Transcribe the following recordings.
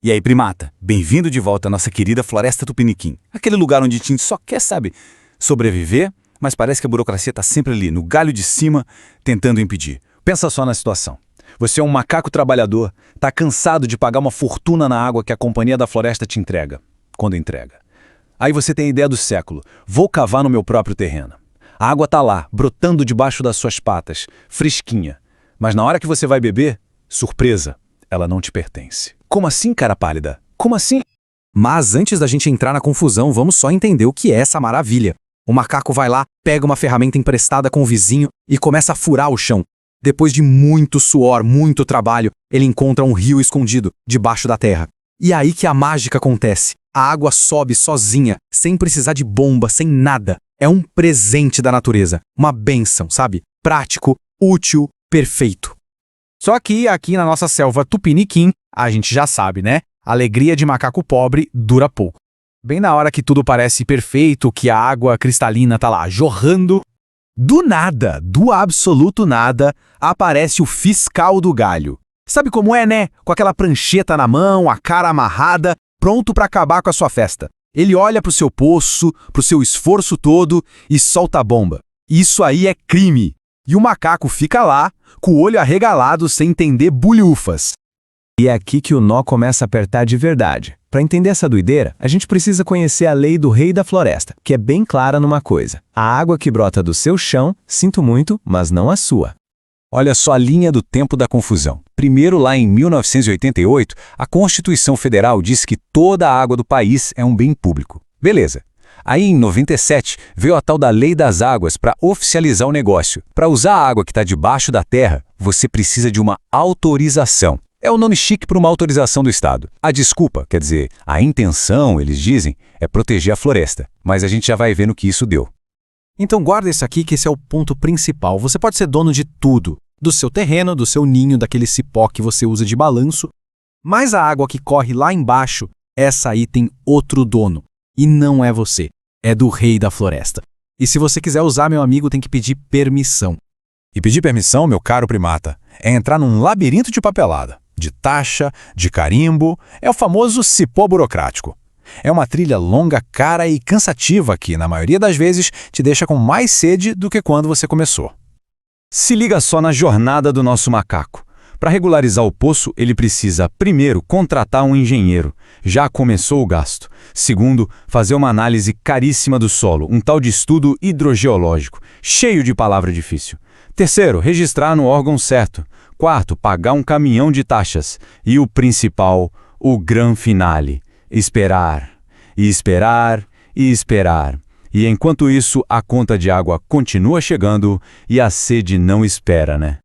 E aí, primata, bem-vindo de volta à nossa querida Floresta Tupiniquim. Aquele lugar onde a gente só quer, sabe, sobreviver, mas parece que a burocracia tá sempre ali, no galho de cima, tentando impedir. Pensa só na situação. Você é um macaco trabalhador, tá cansado de pagar uma fortuna na água que a Companhia da Floresta te entrega, quando entrega. Aí você tem a ideia do século, vou cavar no meu próprio terreno. A água tá lá, brotando debaixo das suas patas, fresquinha. Mas na hora que você vai beber, surpresa, ela não te pertence. Como assim, cara pálida? Como assim? Mas antes da gente entrar na confusão, vamos só entender o que é essa maravilha. O macaco vai lá, pega uma ferramenta emprestada com o vizinho e começa a furar o chão. Depois de muito suor, muito trabalho, ele encontra um rio escondido, debaixo da terra. E é aí que a mágica acontece. A água sobe sozinha, sem precisar de bomba, sem nada. É um presente da natureza. Uma bênção, sabe? Prático, útil, perfeito. Só que aqui na nossa selva Tupiniquim, a gente já sabe, né? A alegria de macaco pobre dura pouco. Bem na hora que tudo parece perfeito, que a água cristalina tá lá jorrando, do nada, do absoluto nada, aparece o fiscal do galho. Sabe como é, né? Com aquela prancheta na mão, a cara amarrada, pronto pra acabar com a sua festa. Ele olha pro seu poço, pro seu esforço todo e solta a bomba. Isso aí é crime. E o macaco fica lá, com o olho arregalado, sem entender bulhufas. E é aqui que o nó começa a apertar de verdade. Para entender essa doideira, a gente precisa conhecer a lei do rei da floresta, que é bem clara numa coisa. A água que brota do seu chão, sinto muito, mas não a sua. Olha só a linha do tempo da confusão. Primeiro, lá em 1988, a Constituição Federal diz que toda a água do país é um bem público. Beleza. Aí, em 97, veio a tal da Lei das Águas para oficializar o negócio. Para usar a água que está debaixo da terra, você precisa de uma autorização. É o nome chique para uma autorização do Estado. A desculpa, quer dizer, a intenção, eles dizem, é proteger a floresta. Mas a gente já vai ver no que isso deu. Então guarda isso aqui que esse é o ponto principal. Você pode ser dono de tudo. Do seu terreno, do seu ninho, daquele cipó que você usa de balanço. Mas a água que corre lá embaixo, essa aí tem outro dono. E não é você. É do rei da floresta. E se você quiser usar, meu amigo, tem que pedir permissão. E pedir permissão, meu caro primata, é entrar num labirinto de papelada. De taxa, de carimbo, é o famoso cipó burocrático. É uma trilha longa, cara e cansativa que, na maioria das vezes, te deixa com mais sede do que quando você começou. Se liga só na jornada do nosso macaco. Para regularizar o poço, ele precisa, primeiro, contratar um engenheiro. Já começou o gasto. Segundo, fazer uma análise caríssima do solo, um tal de estudo hidrogeológico, cheio de palavra difícil. Terceiro, registrar no órgão certo. Quarto, pagar um caminhão de taxas. E o principal, o gran finale, esperar. E esperar, e esperar. E enquanto isso, a conta de água continua chegando e a sede não espera, né?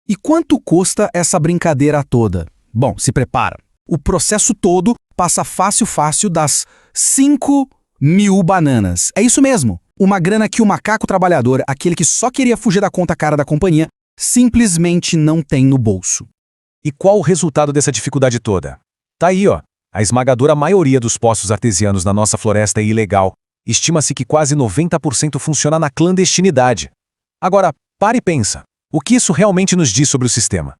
E quanto custa essa brincadeira toda? Bom, se prepara. O processo todo passa fácil das 5.000 bananas. É isso mesmo. Uma grana que o macaco trabalhador, aquele que só queria fugir da conta cara da companhia, simplesmente não tem no bolso. E qual o resultado dessa dificuldade toda? Tá aí, ó. A esmagadora maioria dos poços artesianos na nossa floresta é ilegal. Estima-se que quase 90% funciona na clandestinidade. Agora, para e pensa. O que isso realmente nos diz sobre o sistema?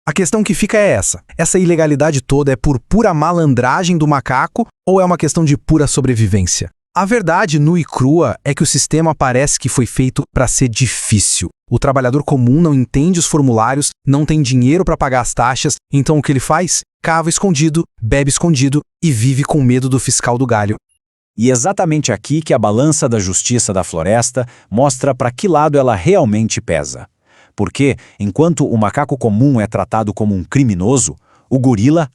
A questão que fica é essa. Essa ilegalidade toda é por pura malandragem do macaco ou é uma questão de pura sobrevivência? A verdade nua e crua é que o sistema parece que foi feito para ser difícil. O trabalhador comum não entende os formulários, não tem dinheiro para pagar as taxas, então o que ele faz? Cava escondido, bebe escondido e vive com medo do fiscal do galho. E é exatamente aqui que a balança da justiça da floresta mostra para que lado ela realmente pesa. Porque, enquanto o macaco comum é tratado como um criminoso, o gorila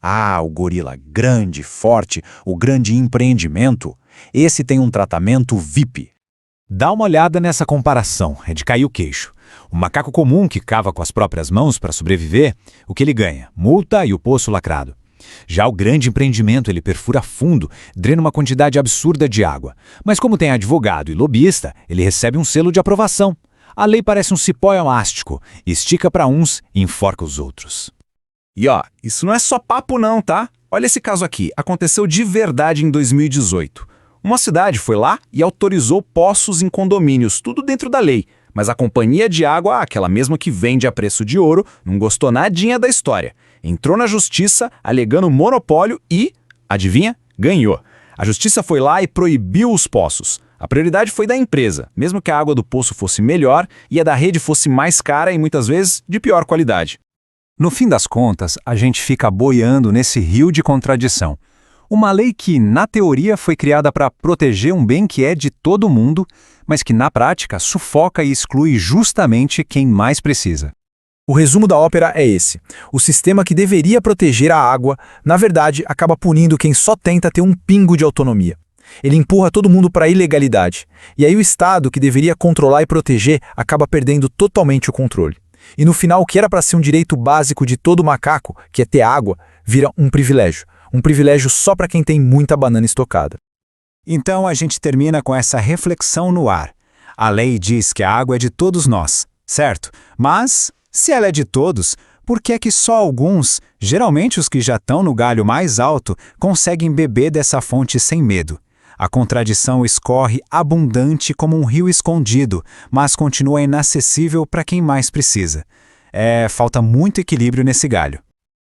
grande, forte, o grande empreendimento, esse tem um tratamento VIP. Dá uma olhada nessa comparação, é de cair o queixo. O macaco comum que cava com as próprias mãos para sobreviver, o que ele ganha? Multa e o poço lacrado. Já o grande empreendimento, ele perfura fundo, drena uma quantidade absurda de água. Mas como tem advogado e lobista, ele recebe um selo de aprovação. A lei parece um cipó elástico, estica para uns e enforca os outros. E ó, isso não é só papo não, tá? Olha esse caso aqui, aconteceu de verdade em 2018. Uma cidade foi lá e autorizou poços em condomínios, tudo dentro da lei, Mas a companhia de água, aquela mesma que vende a preço de ouro, não gostou nadinha da história. Entrou na justiça, alegando monopólio e, adivinha, ganhou. A justiça foi lá e proibiu os poços. A prioridade foi da empresa, mesmo que a água do poço fosse melhor e a da rede fosse mais cara e muitas vezes de pior qualidade. No fim das contas, a gente fica boiando nesse rio de contradição. Uma lei que, na teoria, foi criada para proteger um bem que é de todo mundo, mas que, na prática, sufoca e exclui justamente quem mais precisa. O resumo da ópera é esse. O sistema que deveria proteger a água, na verdade, acaba punindo quem só tenta ter um pingo de autonomia. Ele empurra todo mundo para a ilegalidade. E aí o Estado, que deveria controlar e proteger, acaba perdendo totalmente o controle. E no final, o que era para ser um direito básico de todo macaco, que é ter água, vira um privilégio. Um privilégio só para quem tem muita banana estocada. Então a gente termina com essa reflexão no ar. A lei diz que a água é de todos nós, certo? Mas, se ela é de todos, por que é que só alguns, geralmente os que já estão no galho mais alto, conseguem beber dessa fonte sem medo? A contradição escorre abundante como um rio escondido, mas continua inacessível para quem mais precisa. Falta muito equilíbrio nesse galho.